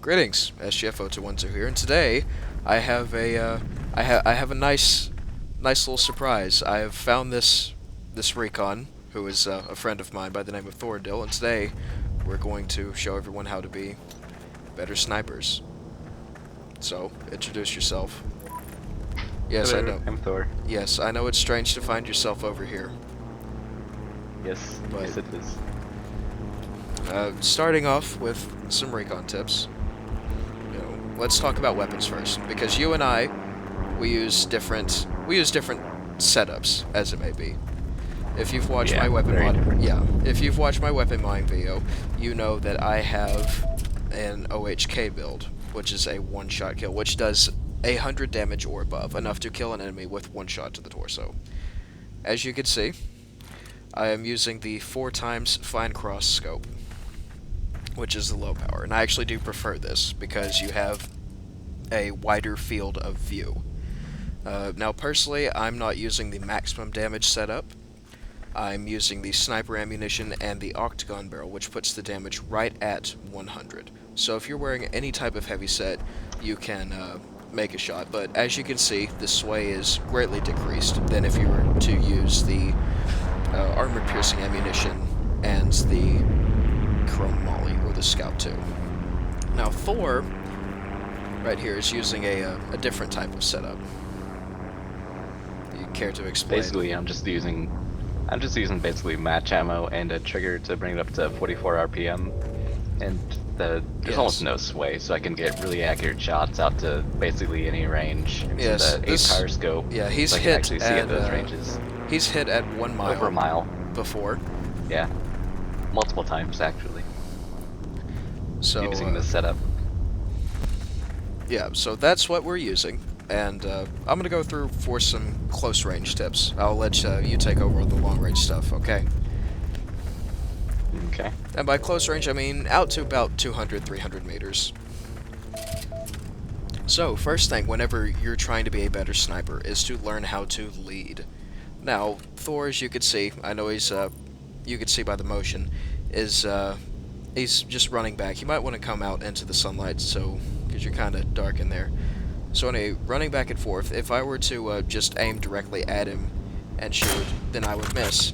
Greetings, SGF0212 here, and today I have a nice little surprise. I have found this recon, who is a friend of mine by the name of Thorondil, and today we're going to show everyone how to be better snipers. So, introduce yourself. Yes, I Hello, know. I'm Thor. Yes, I know it's strange to find yourself over here. Yes, But yes it is. starting off with some recon tips. Let's talk about weapons first, because you and I, we use different setups, as it may be. If you've watched my Yeah, weapon very mod, different. yeah, if you've watched my weapon modding video, you know that I have an OHK build, which is a one-shot kill, which does 100 damage or above, enough to kill an enemy with one shot to the torso. As you can see, I am using the 4x fine cross scope, which is the low power, and I actually do prefer this because you have a wider field of view. Now, personally, I'm not using the maximum damage setup. I'm using the sniper ammunition and the octagon barrel, which puts the damage right at 100. So if you're wearing any type of heavy set, you can make a shot, but as you can see, the sway is greatly decreased than if you were to use the armor-piercing ammunition and the chrome molly, or the scout 2. Now, Thor, right here, is using a different type of setup. You care to explain? Basically, I'm just using basically match ammo and a trigger to bring it up to 44 RPM, and there's almost no sway, so I can get really accurate shots out to basically any range. I'm Yes, using the 8-power scope, yeah, he's so I can hit actually see at at those ranges. He's hit at 1 mile. Over a mile. Before. Yeah, multiple times actually. So using this setup. yeah, so that's what we're using, and I'm gonna go through for some close range tips. I'll let you take over on the long range stuff, okay? Okay. And by close range, I mean out to about 200, 300 meters. So, first thing, whenever you're trying to be a better sniper, is to learn how to lead. Now, Thor, as you can see, I know he's, you can see by the motion, is, he's just running back. You might want to come out into the sunlight, so, because you're kind of dark in there. So anyway, running back and forth, if I were to just aim directly at him and shoot, then I would miss,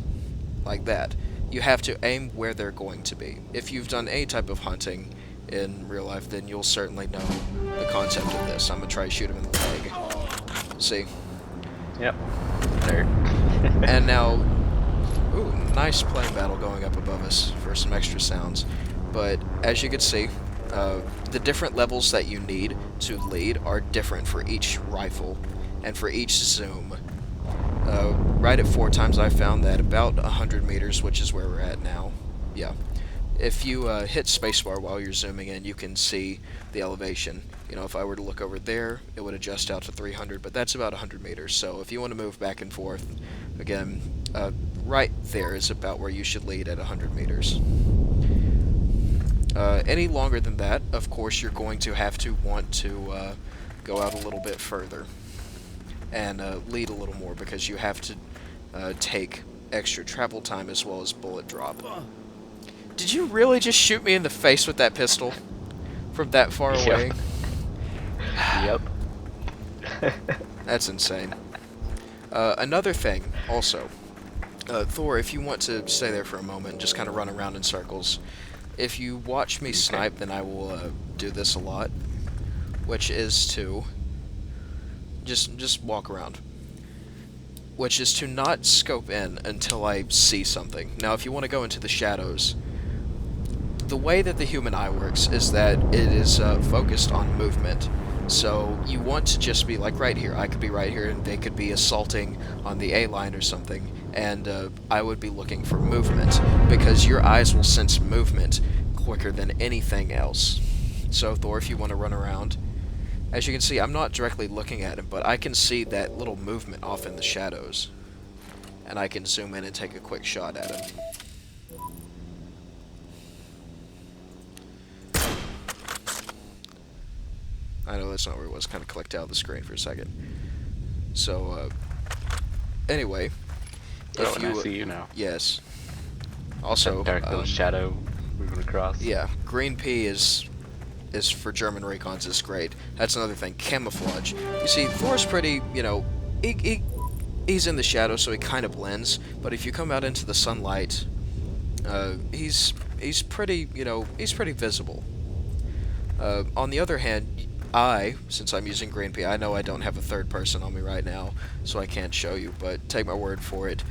like that. You have to aim where they're going to be. If you've done any type of hunting in real life, then you'll certainly know the concept of this. I'm going to try to shoot him in the leg. See? Yep. There. And now, ooh, nice plane battle going up above us for some extra sounds. But as you can see, the different levels that you need to lead are different for each rifle and for each zoom. Right at 4x, I found that about 100 meters, which is where we're at now. Yeah. If you hit spacebar while you're zooming in, you can see the elevation. You know, if I were to look over there, it would adjust out to 300, but that's about 100 meters. So if you want to move back and forth, again, right there is about where you should lead at 100 meters. Any longer than that, of course, you're going to have to want to go out a little bit further and lead a little more, because you have to take extra travel time as well as bullet drop. Did you really just shoot me in the face with that pistol from that far away? Yep. That's insane. Another thing, also, Thor, if you want to stay there for a moment and just kind of run around in circles, if you watch me snipe, then I will do this a lot, which is to just walk around, which is to not scope in until I see something. Now, if you want to go into the shadows, the way that the human eye works is that it is focused on movement. So you want to just be like right here. I could be right here, and they could be assaulting on the A line or something, and I would be looking for movement, because your eyes will sense movement quicker than anything else. So Thor, if you want to run around, as you can see, I'm not directly looking at him, but I can see that little movement off in the shadows, and I can zoom in and take a quick shot at him. I know that's not where it was, kind of clicked out of the screen for a second. So, anyway. Oh, and I see you now. Yes. Also, dark little shadow moving across. Yeah, green P is is for German recons is great. That's another thing. Camouflage. You see, Thor's pretty, he's in the shadow, so he kind of blends. But if you come out into the sunlight, he's pretty, he's pretty visible. On the other hand, since I'm using green pea, I know I don't have a third person on me right now, so I can't show you, but take my word for it.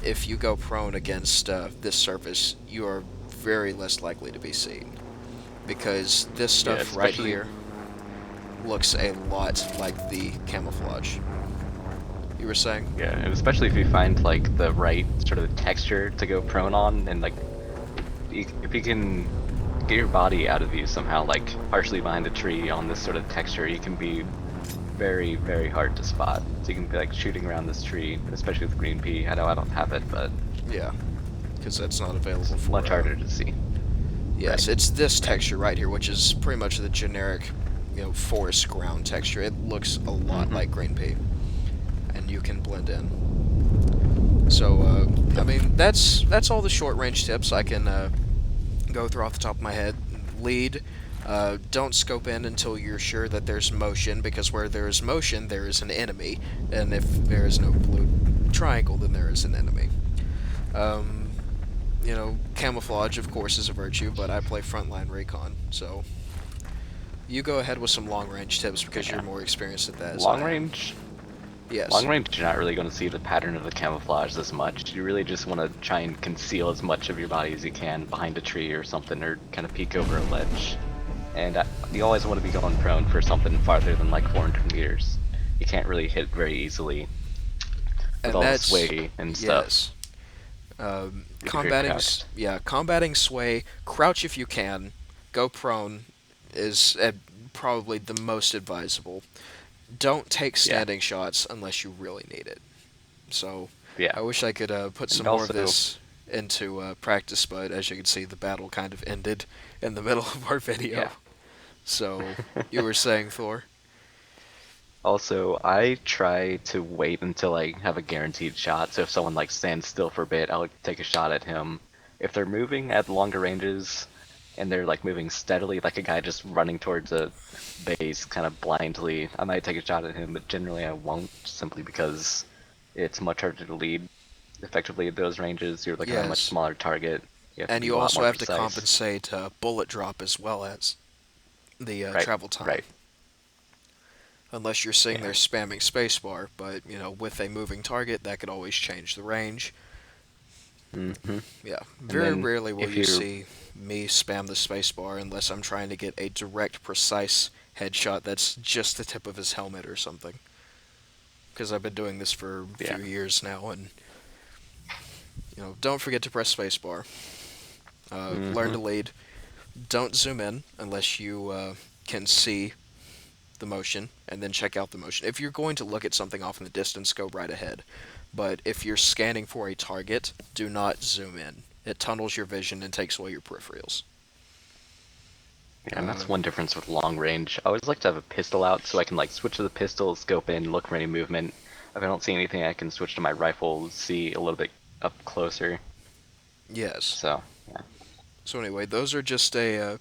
If you go prone against this surface, you are very less likely to be seen. Because this Yeah, stuff right especially here looks a lot like the camouflage. You were saying? yeah, and especially if you find like the right sort of texture to go prone on, and like if you can get your body out of view somehow, like partially behind a tree on this sort of texture, you can be very, very hard to spot. So you can be like shooting around this tree, especially with green pea. I know I don't have it, but Yeah, because that's not available it's for... much harder to see. Yes, Right. it's this texture right here, which is pretty much the generic, forest ground texture. It looks a lot Mm-hmm. like green pea, and you can blend in. So, I Yep. mean, that's all the short range tips I can go through off the top of my head. Lead. Don't scope in until you're sure that there's motion, because where there is motion, there is an enemy, and if there is no blue triangle, then there is an enemy. Um, camouflage, of course, is a virtue, but I play frontline recon, so you go ahead with some long range tips because you're Yeah. more experienced at that as I Long am. range. Yes. Long range, you're not really going to see the pattern of the camouflage this much. You really just want to try and conceal as much of your body as you can behind a tree or something, or kind of peek over a ledge. And you always want to be going prone for something farther than like 400 meters. You can't really hit very easily with And all the that's, sway and stuff yes. if you're crouched. Combating sway, crouch if you can, go prone is probably the most advisable. Don't take Yeah, standing shots unless you really need it. So, yeah. I wish I could put some And more of also, this into practice, but as you can see, the battle kind of ended in the middle of our video. yeah. So, you were saying, Thor? Also, I try to wait until I have a guaranteed shot. So if someone like stands still for a bit, I'll take a shot at him. If they're moving at longer ranges and they're like moving steadily, like a guy just running towards a base kind of blindly, I might take a shot at him, but generally I won't, simply because it's much harder to lead effectively at those ranges. You're looking at a much Yes. smaller target. You have to And be you a lot also more have to precise. compensate bullet drop as well as the Right, travel time. right. Unless you're sitting Yeah. there spamming spacebar, but with a moving target, that could always change the range. Mm-hmm. Yeah, And very then rarely will if you you're, see me spam the spacebar unless I'm trying to get a direct, precise headshot that's just the tip of his helmet or something. Because I've been doing this for a yeah. few years now, and don't forget to press spacebar. Learn Mm-hmm. to lead. Don't zoom in unless you can see the motion, and then check out the motion. If you're going to look at something off in the distance, go right ahead. But if you're scanning for a target, do not zoom in. It tunnels your vision and takes away your peripherals. Yeah, and Uh, that's one difference with long range. I always like to have a pistol out so I can like switch to the pistol, scope in, look for any movement. If I don't see anything, I can switch to my rifle, see a little bit up closer. yes. So, yeah. So anyway, those are just a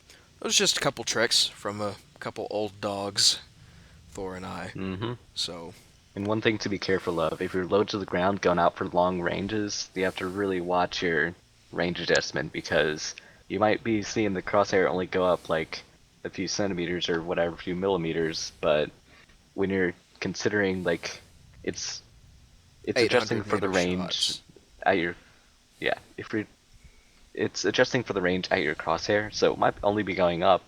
couple tricks from a couple old dogs, Thor and I. Mm-hmm. So And one thing to be careful of, if you're low to the ground going out for long ranges, you have to really watch your range adjustment, because you might be seeing the crosshair only go up like a few centimeters or whatever, a few millimeters, but when you're considering like it's it's adjusting 800 for the meter range shots. at your yeah, if you're it's adjusting for the range at your crosshair, so it might only be going up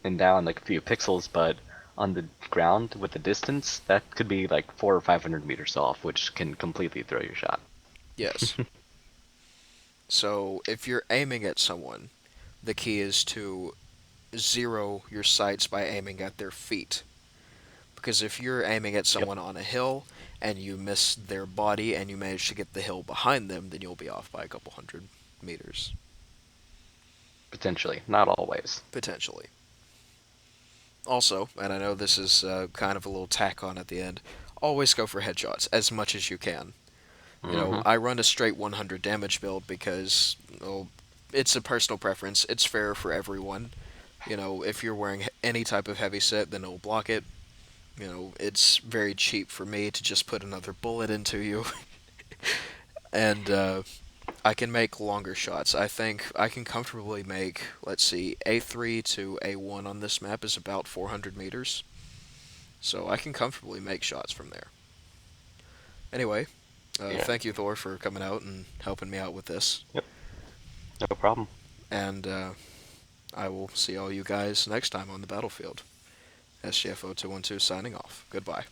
and down like a few pixels, but on the ground with the distance, that could be like 400 or 500 meters off, which can completely throw your shot. Yes. So if you're aiming at someone, the key is to zero your sights by aiming at their feet. Because if you're aiming at Yep, someone on a hill and you miss their body and you manage to get the hill behind them, then you'll be off by a couple hundred meters, potentially, not always. potentially. Also, and I know this is kind of a little tack on at the end, always go for headshots as much as you can. Mm-hmm. I run a straight 100 damage build because, well, it's a personal preference. It's fair for everyone. You know, if you're wearing any type of heavy set, then it'll block it. You know, it's very cheap for me to just put another bullet into you, and I can make longer shots. I think I can comfortably make, let's see, A3 to A1 on this map is about 400 meters, so I can comfortably make shots from there. Anyway, Yeah. thank you, Thor, for coming out and helping me out with this, Yep. No problem. and I will see all you guys next time on the battlefield. SGFO212 signing off. Goodbye.